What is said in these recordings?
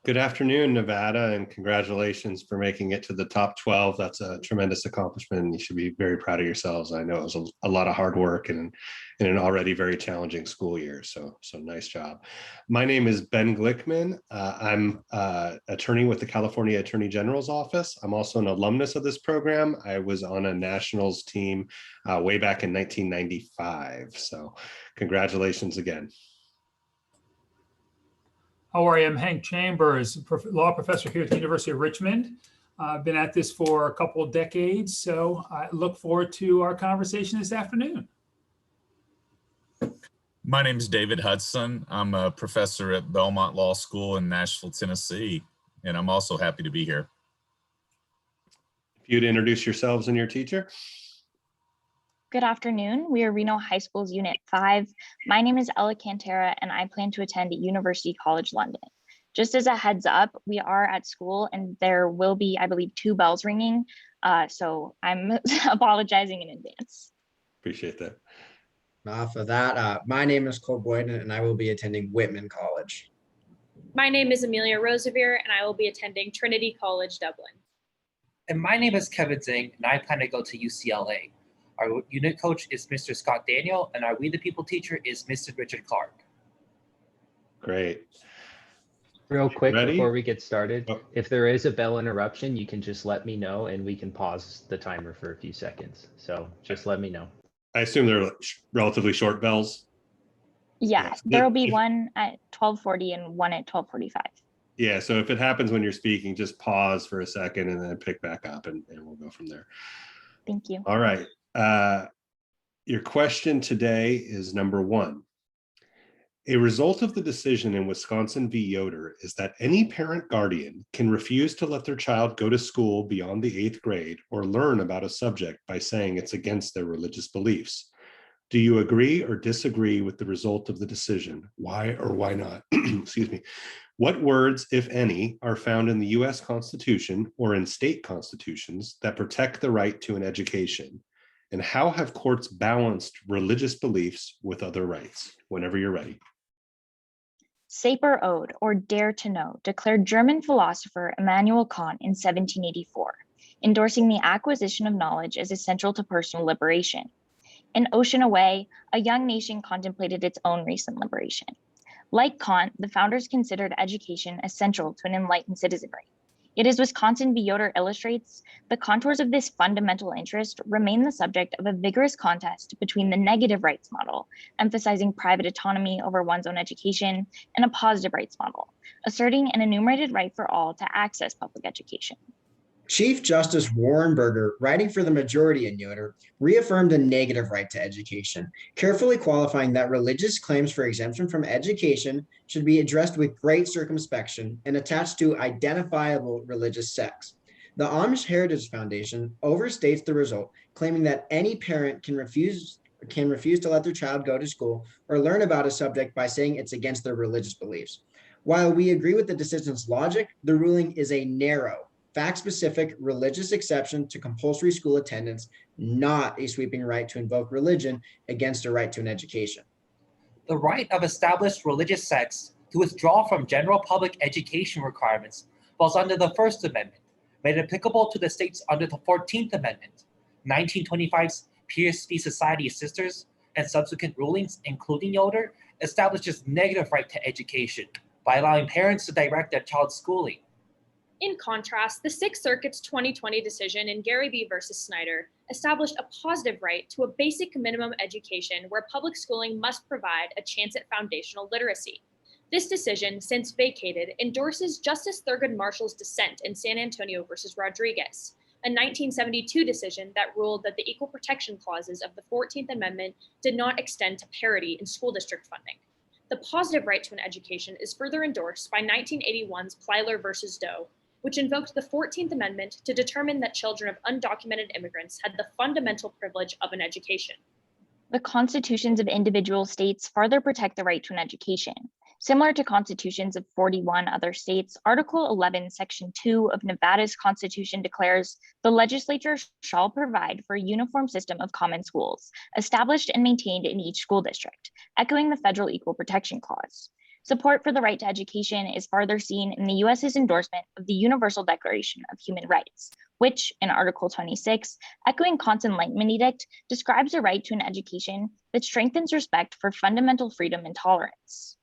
Good afternoon, Nevada, and congratulations for making it to the top 12. That's a tremendous accomplishment. You should be very proud of yourselves. I know it was a lot of hard work and in an already very challenging school year. So nice job. My name is Ben Glickman. I'm attorney with the California Attorney General's Office. I'm also an alumnus of this program. I was on a nationals team way back in 1995. So congratulations again. How are you? I'm Hank Chambers, law professor here at the University of Richmond. I've been at this for a couple of decades, so I look forward to our conversation this afternoon. My name is David Hudson. I'm a professor at Belmont Law School in Nashville, Tennessee, and I'm also happy to be here. If you'd introduce yourselves and your teacher. Good afternoon. We are Reno High School's Unit 5. My name is Ella Cantera, and I plan to attend at University College London. Just as a heads up, we are at school, and there will be, I believe, 2 bells ringing. So I'm apologizing in advance. Appreciate that. For that, my name is Cole Boyden, and I will be attending Whitman College. My name is Amelia Rosevere, and I will be attending Trinity College, Dublin. And my name is Kevin Zing, and I plan to go to UCLA. Our unit coach is Mr. Scott Daniel, and our We the People teacher is Mr. Richard Clark. Great. Real quick Ready? before we get started, Oh. if there is a bell interruption, you can just let me know and we can pause the timer for a few seconds. So just let me know. I assume they're relatively short bells. Yes, there will be one at 12:40 and one at 12:45. Yeah, so if it happens when you're speaking, just pause for a second and then pick back up and we'll go from there. Thank you. All right. Your question today is number 1. A result of the decision in Wisconsin v. Yoder is that any parent guardian can refuse to let their child go to school beyond the 8th grade or learn about a subject by saying it's against their religious beliefs. Do you agree or disagree with the result of the decision? Why or why not? Excuse me. What words, if any, are found in the U.S. Constitution or in state constitutions that protect the right to an education? And how have courts balanced religious beliefs with other rights? Whenever you're ready. Saper ode, or dare to know, declared German philosopher Immanuel Kant in 1784, endorsing the acquisition of knowledge as essential to personal liberation. An ocean away, a young nation contemplated its own recent liberation. Like Kant, the founders considered education essential to an enlightened citizenry. Yet as Wisconsin v. Yoder illustrates, the contours of this fundamental interest remain the subject of a vigorous contest between the negative rights model, emphasizing private autonomy over one's own education, and a positive rights model, asserting an enumerated right for all to access public education. Chief Justice Warren Burger, writing for the majority in Yoder, reaffirmed a negative right to education, carefully qualifying that religious claims for exemption from education should be addressed with great circumspection and attached to identifiable religious sects. The Amish Heritage Foundation overstates the result, claiming that any parent can refuse to let their child go to school or learn about a subject by saying it's against their religious beliefs. While we agree with the decision's logic, the ruling is a narrow, fact-specific religious exception to compulsory school attendance, not a sweeping right to invoke religion against a right to an education. The right of established religious sects to withdraw from general public education requirements falls under the First Amendment, made applicable to the states under the 14th Amendment, 1925's Pierce v. Society of Sisters, and subsequent rulings, including Yoder, establishes negative right to education by allowing parents to direct their child's schooling. In contrast, the Sixth Circuit's 2020 decision in Gary v. versus Snyder established a positive right to a basic minimum education where public schooling must provide a chance at foundational literacy. This decision, since vacated, endorses Justice Thurgood Marshall's dissent in San Antonio versus Rodriguez, a 1972 decision that ruled that the equal protection clauses of the 14th Amendment did not extend to parity in school district funding. The positive right to an education is further endorsed by 1981's Plyler versus Doe, which invoked the 14th Amendment to determine that children of undocumented immigrants had the fundamental privilege of an education. The constitutions of individual states further protect the right to an education. Similar to constitutions of 41 other states, Article 11, Section 2 of Nevada's Constitution declares the legislature shall provide for a uniform system of common schools, established and maintained in each school district, echoing the federal Equal Protection Clause. Support for the right to education is further seen in the US's endorsement of the Universal Declaration of Human Rights, which in Article 26, echoing Kant's Enlightenment Edict, describes a right to an education that strengthens respect for fundamental freedom and tolerance.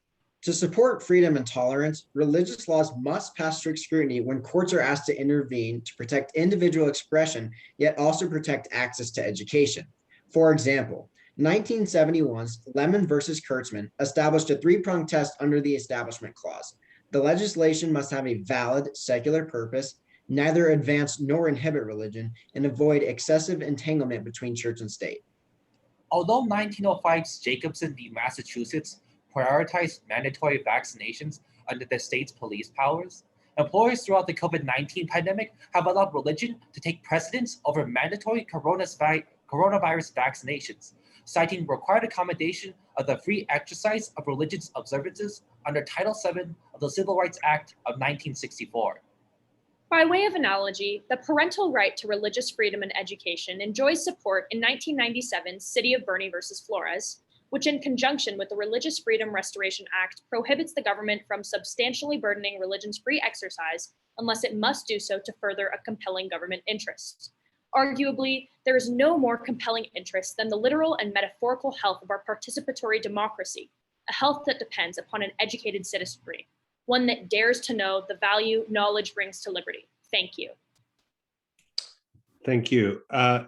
To support freedom and tolerance, religious laws must pass strict scrutiny when courts are asked to intervene to protect individual expression, yet also protect access to education. For example, 1971's Lemon versus Kurtzman established a three-pronged test under the Establishment Clause. The legislation must have a valid secular purpose, neither advance nor inhibit religion, and avoid excessive entanglement between church and state. Although 1905's Jacobson v. Massachusetts prioritized mandatory vaccinations under the state's police powers, employers throughout the COVID-19 pandemic have allowed religion to take precedence over mandatory coronavirus vaccinations, citing required accommodation of the free exercise of religious observances under Title VII of the Civil Rights Act of 1964. By way of analogy, the parental right to religious freedom and education enjoys support in 1997's City of Burney versus Flores, which in conjunction with the Religious Freedom Restoration Act prohibits the government from substantially burdening religion's free exercise unless it must do so to further a compelling government interest. Arguably, there is no more compelling interest than the literal and metaphorical health of our participatory democracy, a health that depends upon an educated citizenry, one that dares to know the value knowledge brings to liberty. Thank you. Thank you.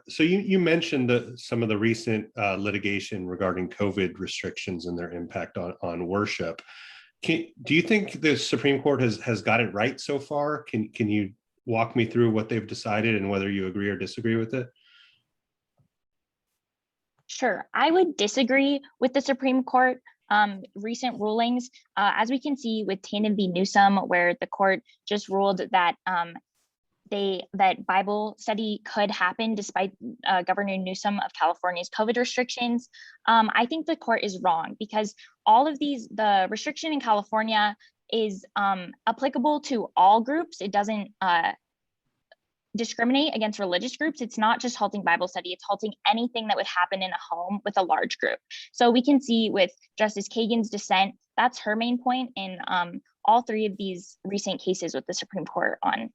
So you mentioned some of the recent litigation regarding COVID restrictions and their impact on worship. Do you think the Supreme Court has got it right so far? Can you walk me through what they've decided and whether you agree or disagree with it? Sure, I would disagree with the Supreme Court recent rulings. As we can see with Tannen v. Newsom, where the court just ruled that that Bible study could happen despite Governor Newsom of California's COVID restrictions. I think the court is wrong because all of the restriction in California is applicable to all groups. It doesn't discriminate against religious groups. It's not just halting Bible study, it's halting anything that would happen in a home with a large group. So we can see with Justice Kagan's dissent, that's her main point in all three of these recent cases with the Supreme Court on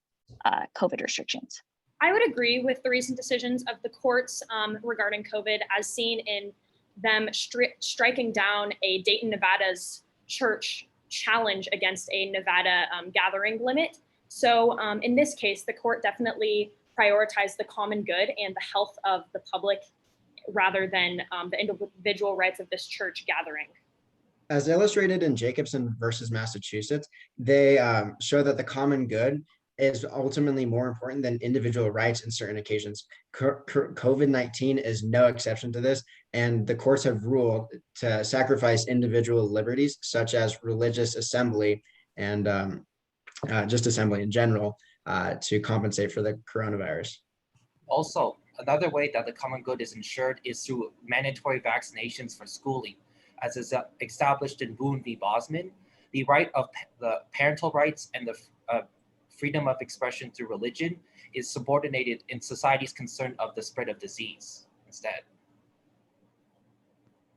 COVID restrictions. I would agree with the recent decisions of the courts regarding COVID, as seen in them striking down a Dayton, Nevada's church challenge against a Nevada gathering limit. So in this case, the court definitely prioritized the common good and the health of the public rather than the individual rights of this church gathering. As illustrated in Jacobson versus Massachusetts, they show that the common good is ultimately more important than individual rights in certain occasions. COVID-19 is no exception to this, and the courts have ruled to sacrifice individual liberties, such as religious assembly and just assembly in general, to compensate for the coronavirus. Also, another way that the common good is ensured is through mandatory vaccinations for schooling. As is established in Boone v. Bosman, the right of the parental rights and the freedom of expression through religion is subordinated in society's concern of the spread of disease instead.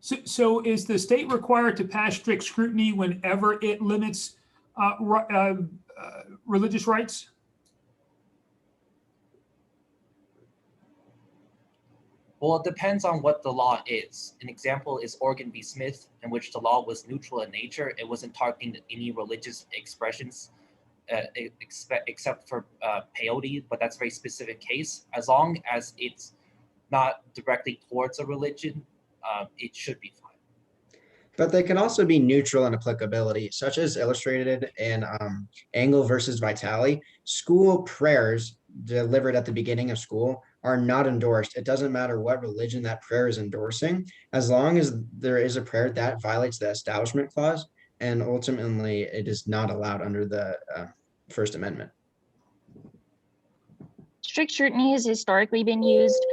So is the state required to pass strict scrutiny whenever it limits religious rights? Well, it depends on what the law is. An example is Oregon v. Smith, in which the law was neutral in nature. It wasn't targeting any religious expressions except for peyote, but that's a very specific case. As long as it's not directly towards a religion, it should be fine. But they can also be neutral in applicability, such as illustrated in Engel versus Vitale. School prayers delivered at the beginning of school are not endorsed. It doesn't matter what religion that prayer is endorsing, as long as there is a prayer that violates the Establishment Clause, and ultimately it is not allowed under the First Amendment. Strict scrutiny has historically been used.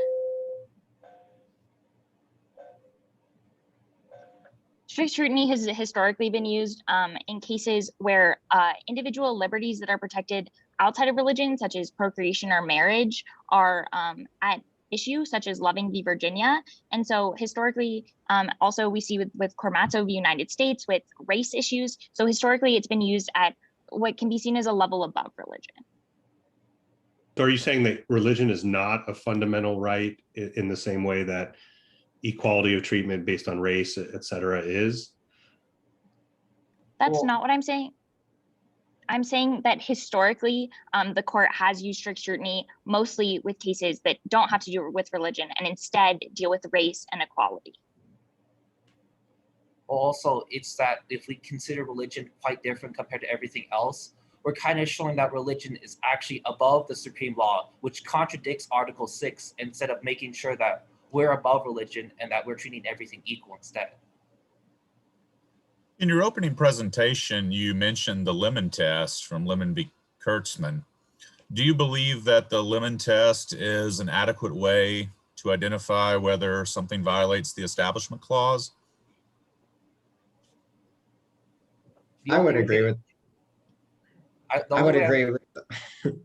Strict scrutiny has historically been used in cases where individual liberties that are protected outside of religion, such as procreation or marriage, are at issue, such as Loving v. Virginia. And so historically, also we see with Cormazzo v. United States with race issues. So historically, it's been used at what can be seen as a level above religion. So are you saying that religion is not a fundamental right in the same way that equality of treatment based on race, et cetera, is? That's not what I'm saying. I'm saying that historically, the court has used strict scrutiny mostly with cases that don't have to do with religion and instead deal with race and equality. Also, it's that if we consider religion quite different compared to everything else, we're kind of showing that religion is actually above the supreme law, which contradicts Article 6 instead of making sure that we're above religion and that we're treating everything equal instead. In your opening presentation, you mentioned the Lemon test from Lemon v. Kurtzman. Do you believe that the Lemon test is an adequate way to identify whether something violates the Establishment Clause? I would agree with. I would agree with.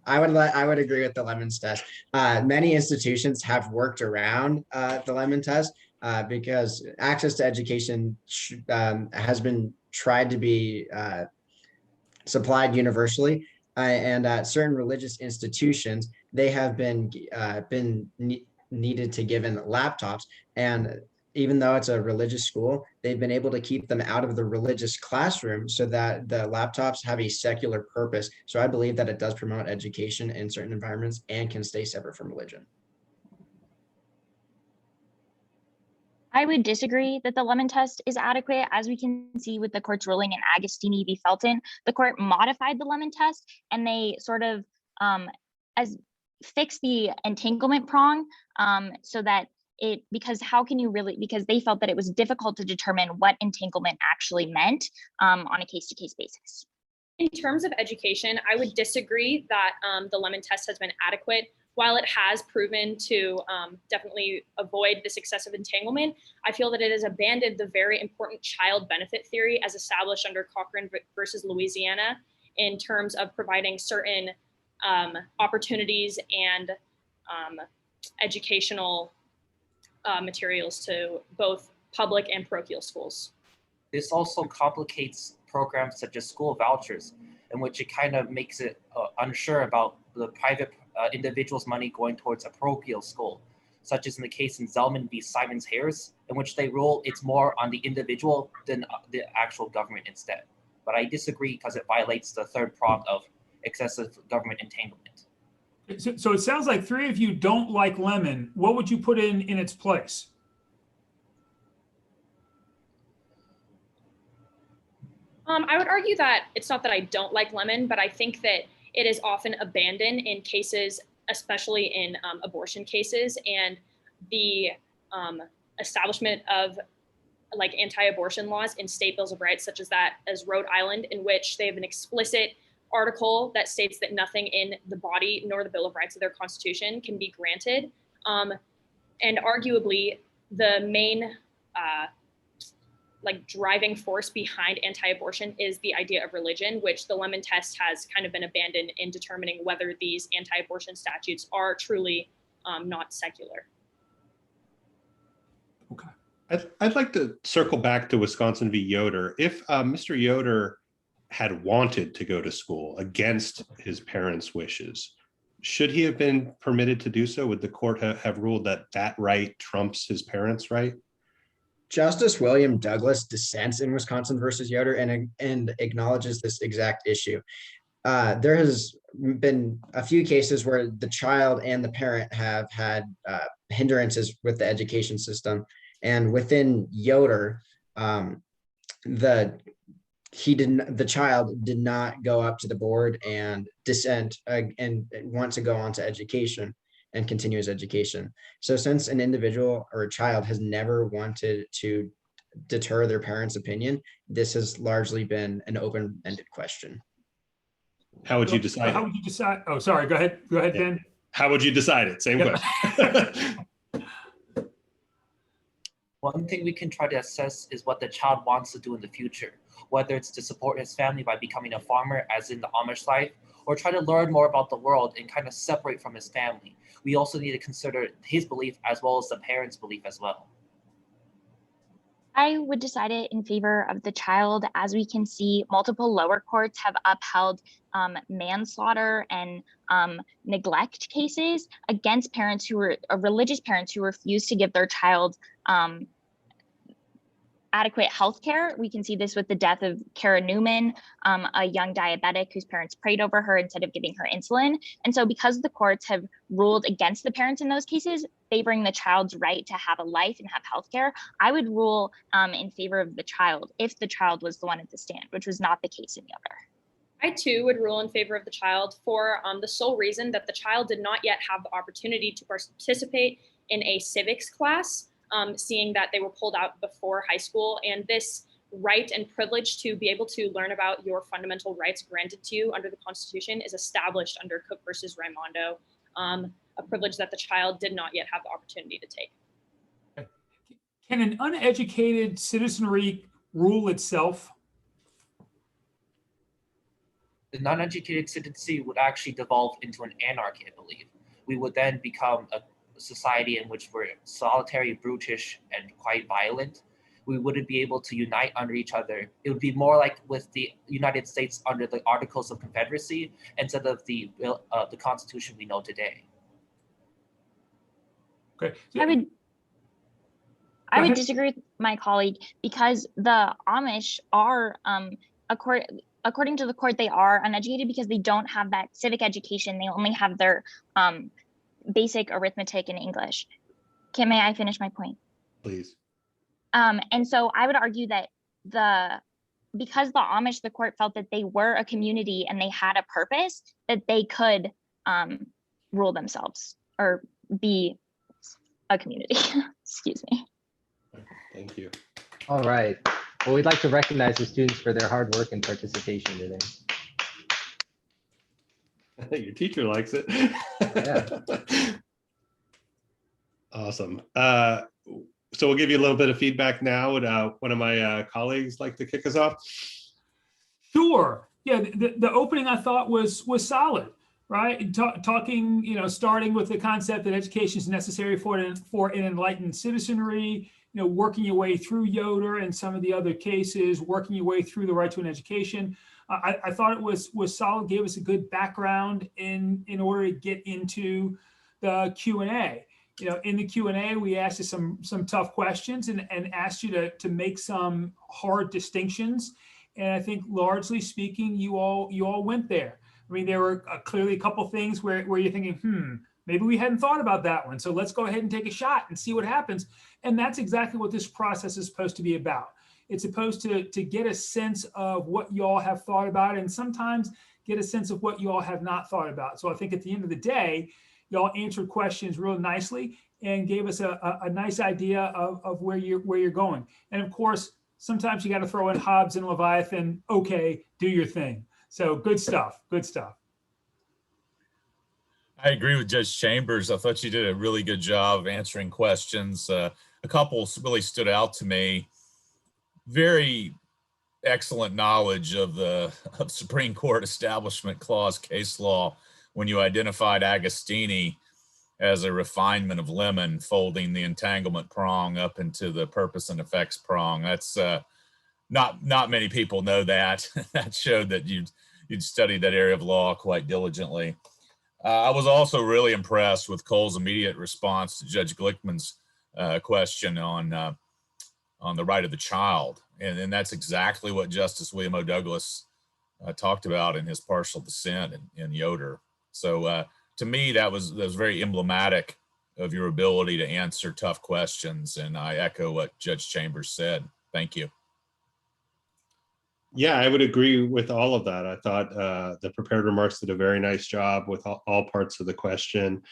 I would agree with the Lemons test. Many institutions have worked around the Lemon test because access to education has been tried to be supplied universally, and at certain religious institutions they have been needed to given laptops, and even though it's a religious school, they've been able to keep them out of the religious classroom so that the laptops have a secular purpose. So I believe that it does promote education in certain environments and can stay separate from religion. I would disagree that the Lemon test is adequate. As we can see with the court's ruling in Agostini v. Felton, the court modified the Lemon test and they sort of fixed the entanglement prong so that because they felt that it was difficult to determine what entanglement actually meant on a case-to-case basis. In terms of education, I would disagree that the Lemon test has been adequate. While it has proven to definitely avoid this excessive entanglement, I feel that it has abandoned the very important child benefit theory as established under Cochran versus Louisiana in terms of providing certain opportunities and educational materials to both public and parochial schools. This also complicates programs such as school vouchers, in which it kind of makes it unsure about the private individual's money going towards a parochial school, such as in the case in Zellman v. Simons-Harris, in which they rule it's more on the individual than the actual government instead. But I disagree because it violates the third prong of excessive government entanglement. So it sounds like three of you don't like Lemon. What would you put in its place? I would argue that it's not that I don't like Lemon, but I think that it is often abandoned in cases, especially in abortion cases, and the establishment of like anti-abortion laws in state bills of rights, such as Rhode Island, in which they have an explicit article that states that nothing in the body nor the Bill of Rights of their Constitution can be granted. And arguably, the main driving force behind anti-abortion is the idea of religion, which the Lemon test has kind of been abandoned in determining whether these anti-abortion statutes are truly not secular. Okay. I'd like to circle back to Wisconsin v. Yoder. If Mr. Yoder had wanted to go to school against his parents' wishes, should he have been permitted to do so? Would the court have ruled that that right trumps his parents' right? Justice William Douglas dissents in Wisconsin versus Yoder and acknowledges this exact issue. There has been a few cases where the child and the parent have had hindrances with the education system, and within Yoder, the child did not go up to the board and dissent and want to go on to education and continue his education. So since an individual or a child has never wanted to deter their parents' opinion, this has largely been an open-ended question. How would you decide? How would you decide? Oh, sorry. Go ahead. Go ahead, Ben. How would you decide it? Same question. One thing we can try to assess is what the child wants to do in the future, whether it's to support his family by becoming a farmer, as in the Amish life, or try to learn more about the world and kind of separate from his family. we also need to consider his belief as well as the parents' belief as well. I would decide it in favor of the child. As we can see, multiple lower courts have upheld manslaughter and neglect cases against parents who were religious parents who refused to give their child adequate health care. We can see this with the death of Kara Newman, a young diabetic whose parents prayed over her instead of giving her insulin. And so because the courts have ruled against the parents in those cases, favoring the child's right to have a life and have health care, I would rule in favor of the child if the child was the one at the stand, which was not the case in Yoder. I too would rule in favor of the child for the sole reason that the child did not yet have the opportunity to participate in a civics class, seeing that they were pulled out before high school. And this right and privilege to be able to learn about your fundamental rights granted to you under the Constitution is established under Cook versus Raimondo, a privilege that the child did not yet have the opportunity to take. Can an uneducated citizenry rule itself? The non-educated citizenry would actually devolve into an anarchy, I believe. We would then become a society in which we're solitary, brutish, and quite violent. We wouldn't be able to unite under each other. It would be more like with the United States under the Articles of Confederacy instead of the Constitution we know today. Okay. I would disagree with my colleague because the Amish are, according to the court, they are uneducated because they don't have that civic education. They only have their basic arithmetic and English. May I finish my point? Please. And so I would argue that because the Amish, the court felt that they were a community and they had a purpose, that they could rule themselves or be a community. Excuse me. Thank you. All right. Well, we'd like to recognize the students for their hard work and participation today. Your teacher likes it. Yeah. Awesome. So we'll give you a little bit of feedback now. Would one of my colleagues like to kick us off? Sure. Yeah, the opening I thought was solid, right? Talking, starting with the concept that education is necessary for an enlightened citizenry, working your way through Yoder and some of the other cases, working your way through the right to an education. I thought it was solid, gave us a good background in order to get into the Q&A. In the Q&A, we asked you some tough questions and asked you to make some hard distinctions. And I think largely speaking, you all went there. I mean, there were clearly a couple things where you're thinking, maybe we hadn't thought about that one. So let's go ahead and take a shot and see what happens. And that's exactly what this process is supposed to be about. It's supposed to get a sense of what you all have thought about and sometimes get a sense of what you all have not thought about. So I think at the end of the day, y'all answered questions real nicely and gave us a nice idea of where you're going. And of course, sometimes you got to throw in Hobbes and Leviathan. Okay, do your thing. So good stuff. Good stuff. I agree with Judge Chambers. I thought you did a really good job of answering questions. A couple really stood out to me. Very excellent knowledge of the Supreme Court Establishment Clause case law when you identified Agostini as a refinement of Lemon, folding the entanglement prong up into the purpose and effects prong. That's not many people know that. That showed that you'd studied that area of law quite diligently. I was also really impressed with Cole's immediate response to Judge Glickman's question on the right of the child. And that's exactly what Justice William O. Douglas talked about in his partial dissent in Yoder. So to me, that was very emblematic of your ability to answer tough questions. And I echo what Judge Chambers said. Thank you. Yeah, I would agree with all of that. I thought the prepared remarks did a very nice job with all parts of the question.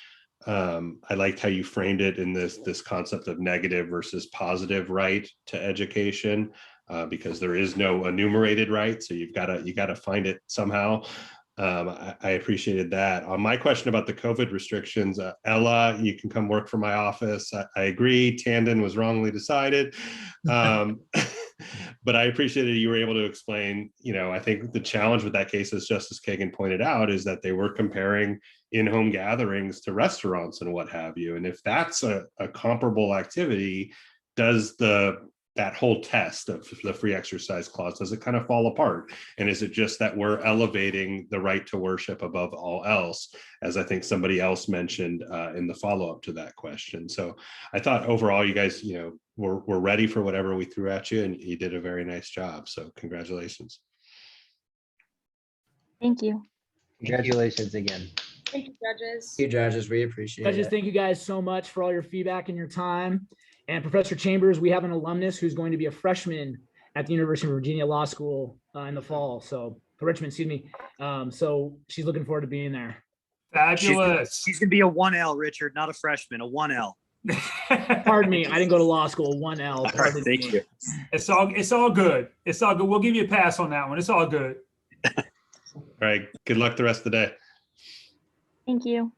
I liked how you framed it in this concept of negative versus positive right to education, because there is no enumerated right, so you got to find it somehow. I appreciated that. On my question about the COVID restrictions, Ella, you can come work for my office. I agree, Tandon was wrongly decided. but I appreciated you were able to explain, I think the challenge with that case, as Justice Kagan pointed out, is that they were comparing in-home gatherings to restaurants and what have you. And if that's a comparable activity, does that whole test of the free exercise clause, does it kind of fall apart? And is it just that we're elevating the right to worship above all else, as I think somebody else mentioned in the follow-up to that question? So I thought overall you guys, were ready for whatever we threw at you, and you did a very nice job. So congratulations. Thank you. Congratulations again. Thank you, judges. Thank you, judges. We appreciate Judges, it. thank you guys so much for all your feedback and your time. And Professor Chambers, we have an alumnus who's going to be a freshman at the University of Virginia Law School in the fall. So Richmond, excuse me. So she's looking forward to being there. Fabulous. She's gonna be a 1L, Richard, not a freshman, a 1L. Pardon me, I didn't go to law school. 1L. All right, Pardon thank me. you. It's all good. It's all good. We'll give you a pass on that one. It's all good. All right. Good luck the rest of the day. Thank you.